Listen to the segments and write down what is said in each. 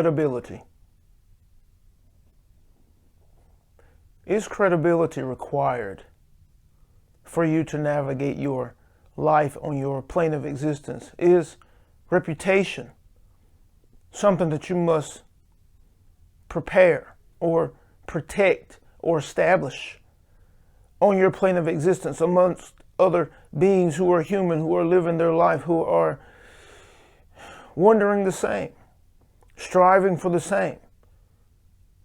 credibility. Is credibility required for you to navigate your life on your plane of existence? Is reputation something that you must prepare or protect or establish on your plane of existence amongst other beings who are human, who are living their life, who are wondering the same, striving for the same,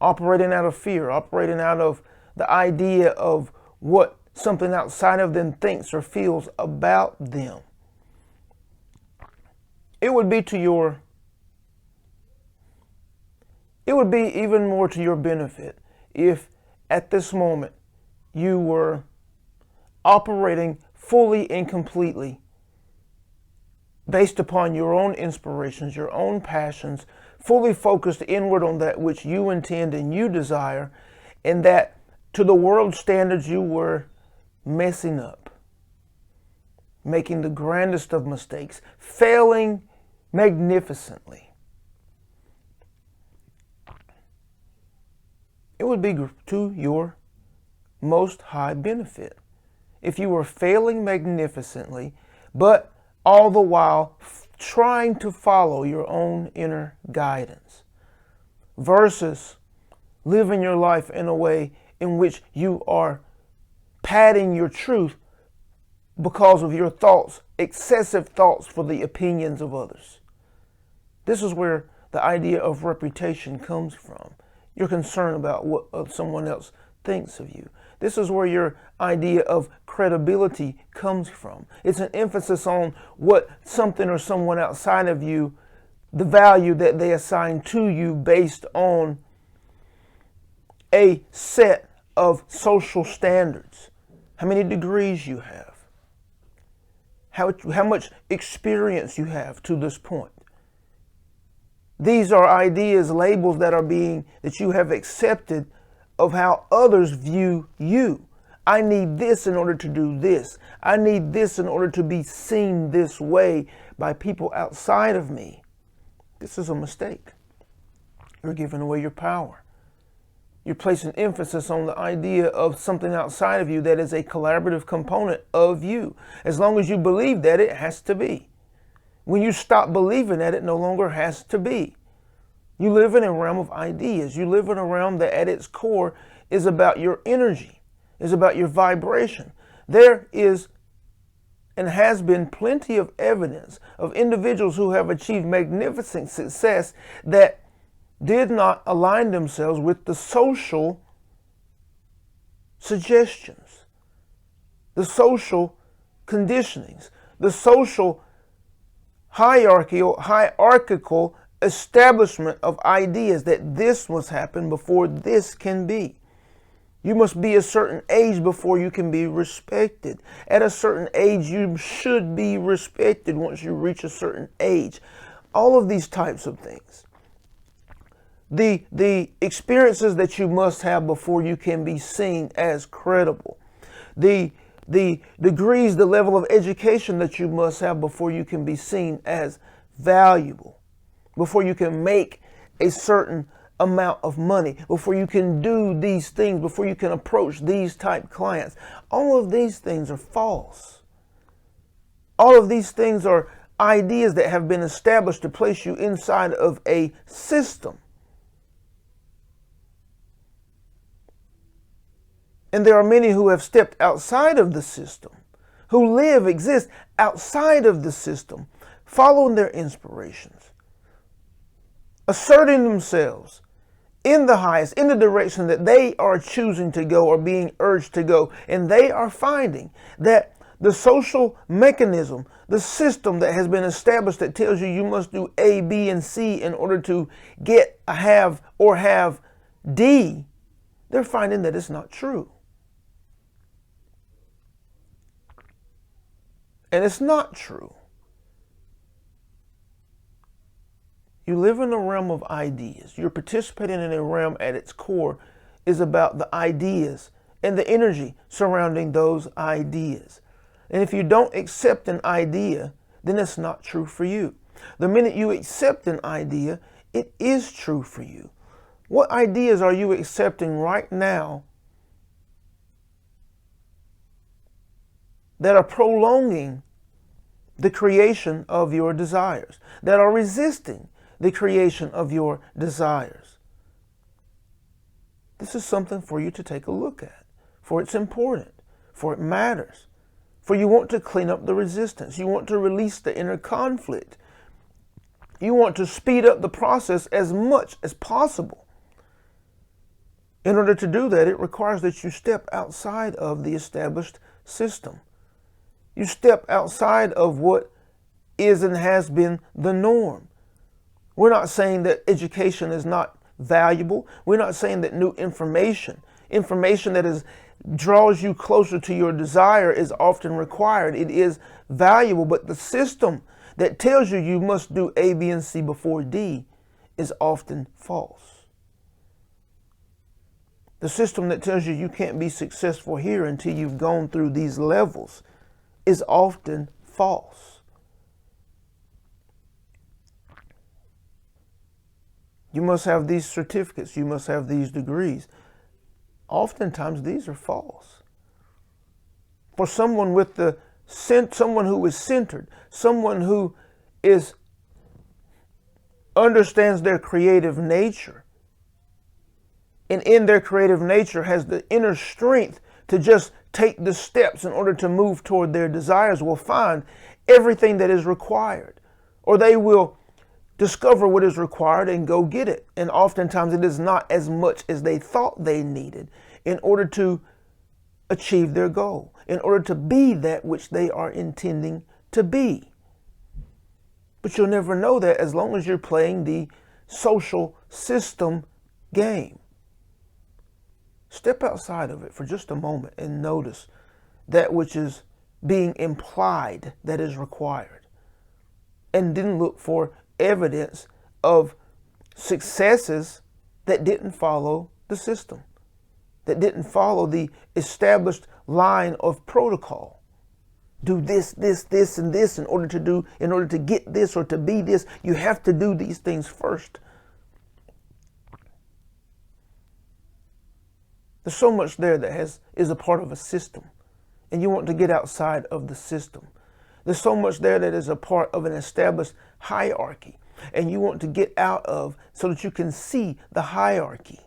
operating out of fear, operating out of the idea of what something outside of them thinks or feels about them? It would be even more to your benefit if at this moment you were operating fully and completely based upon your own inspirations, your own passions, fully focused inward on that which you intend and you desire, and that to the world's standards you were messing up, making the grandest of mistakes, failing magnificently. It would be to your most high benefit if you were failing magnificently, but all the while trying to follow your own inner guidance, versus living your life in a way in which you are padding your truth because of your thoughts, excessive thoughts for the opinions of others. This is where the idea of reputation comes from. You're concerned about what someone else thinks of you. This is where your idea of credibility comes from. It's an emphasis on what something or someone outside of you, the value that they assign to you based on a set of social standards. How many degrees you have. How much experience you have to this point. These are ideas, labels that you have accepted of how others view you. I need this in order to do this. I need this in order to be seen this way by people outside of me. This is a mistake. You're giving away your power. You're placing emphasis on the idea of something outside of you that is a collaborative component of you. As long as you believe that, it has to be. When you stop believing that, it no longer has to be. You live in a realm of ideas. You live in a realm that at its core is about your energy, is about your vibration. There is and has been plenty of evidence of individuals who have achieved magnificent success that did not align themselves with the social suggestions, the social conditionings, the social hierarchical establishment of ideas that this must happen before this can be. You must be a certain age before you can be respected. At a certain age, you should be respected once you reach a certain age. All of these types of things. The experiences that you must have before you can be seen as credible. The degrees, the level of education that you must have before you can be seen as valuable. Before you can make a certain amount of money, before you can do these things, before you can approach these type clients. All of these things are false. All of these things are ideas that have been established to place you inside of a system. And there are many who have stepped outside of the system, who exist outside of the system, following their inspirations, asserting themselves in the highest, in the direction that they are choosing to go or being urged to go. And they are finding that the social mechanism, the system that has been established that tells you you must do A, B, and C in order to get a have or have D, they're finding that it's not true. And it's not true. You live in a realm of ideas. You're participating in a realm at its core is about the ideas and the energy surrounding those ideas. And if you don't accept an idea, then it's not true for you. The minute you accept an idea, it is true for you? What ideas are you accepting right now that are prolonging the creation of your desires, that are resisting the creation of your desires? This is something for you to take a look at, for it's important, for it matters, for you want to clean up the resistance. You want to release the inner conflict. You want to speed up the process as much as possible. In order to do that, it requires that you step outside of the established system. You step outside of what is and has been the norm. We're not saying that education is not valuable. We're not saying that new information that draws you closer to your desire is often required. It is valuable, but the system that tells you you must do A, B, and C before D is often false. The system that tells you you can't be successful here until you've gone through these levels is often false. You must have these certificates. You must have these degrees. Oftentimes these are false. For someone someone who is centered, someone who understands their creative nature, and in their creative nature has the inner strength to just take the steps in order to move toward their desires, will find everything that is required, or they will discover what is required and go get it. And oftentimes it is not as much as they thought they needed in order to achieve their goal, in order to be that which they are intending to be. But you'll never know that as long as you're playing the social system game. Step outside of it for just a moment and notice that which is being implied that is required. And then look for evidence of successes that didn't follow the system, that didn't follow the established line of protocol. Do this, this, and this in order to get this or to be this. You have to do these things first. There's so much there that is a part of a system, and you want to get outside of the system. There's so much there that is a part of an established hierarchy, and you want to get out of so that you can see the hierarchy.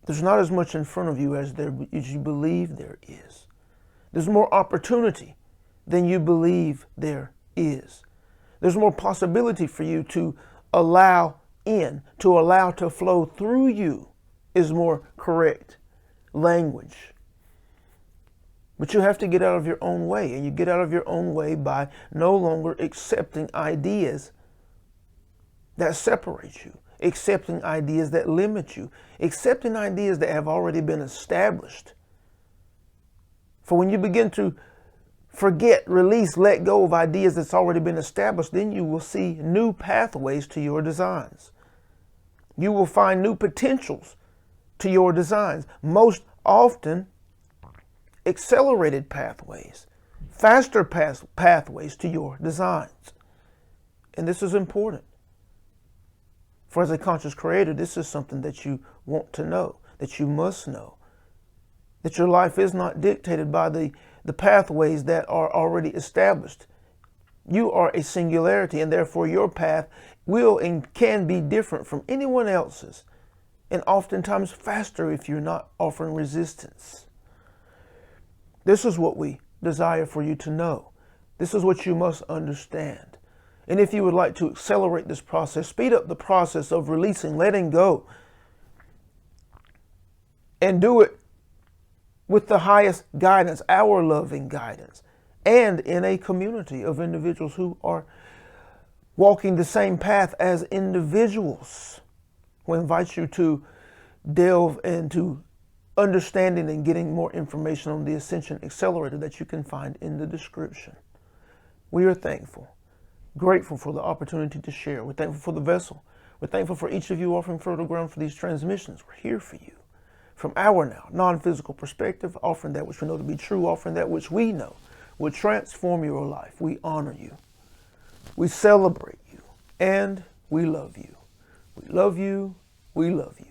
There's not as much in front of you as you believe there is. There's more opportunity than you believe there is. There's more possibility for you to allow in, to allow to flow through you is more correct language. But you have to get out of your own way, and you get out of your own way by no longer accepting ideas that separate you, accepting ideas that limit you, accepting ideas that have already been established. For when you begin to forget, release, let go of ideas that's already been established, then you will see new pathways to your designs. You will find new potentials to your designs. Most often, accelerated pathways, faster pathways to your designs. And this is important. For as a conscious creator, this is something that you want to know, that you must know. That your life is not dictated by the pathways that are already established. You are a singularity, and therefore your path will and can be different from anyone else's, and oftentimes faster if you're not offering resistance. This is what we desire for you to know. This is what you must understand. And if you would like to accelerate this process, speed up the process of releasing, letting go, and do it with the highest guidance, our loving guidance, and in a community of individuals who are walking the same path as individuals. We invite you to delve into understanding and getting more information on the Ascension Accelerator that you can find in the description. We are thankful, grateful for the opportunity to share. We're thankful for the vessel. We're thankful for each of you offering fertile ground for these transmissions. We're here for you. From our now non-physical perspective, offering that which we know to be true, offering that which we know will transform your life. We honor you. We celebrate you. And we love you. We love you. We love you.